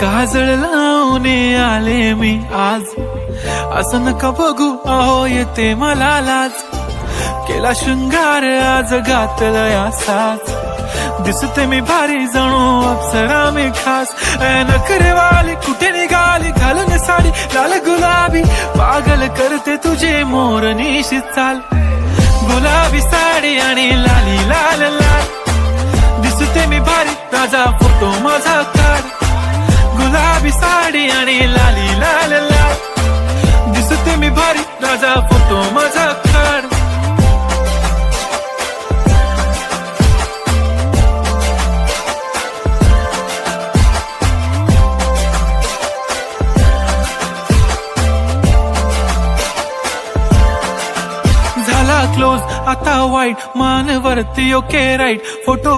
काजळ लावून आले मी आज, असं नका बघू अहो येते मला लाज. केला शृंगार आज घातलाय असाच, दिसते मी भारी जणू अप्सरा मी खास. नखरेवाली कुठे निघाली घालून साडी लाल गुलाबी, पागल करते तुझे मोरनीशी चाल. गुलाबी साडी आणि लाली लाल लाल, दिसते मी भारी ताजा फोटो माझा काढ. गुलाबी साडी आणि लाली लाल लाल, दिसते मी भारी ताजा फोटो माझा काढ. झाला क्लोज आता वाईट, मान वरती ओके राईट फोटो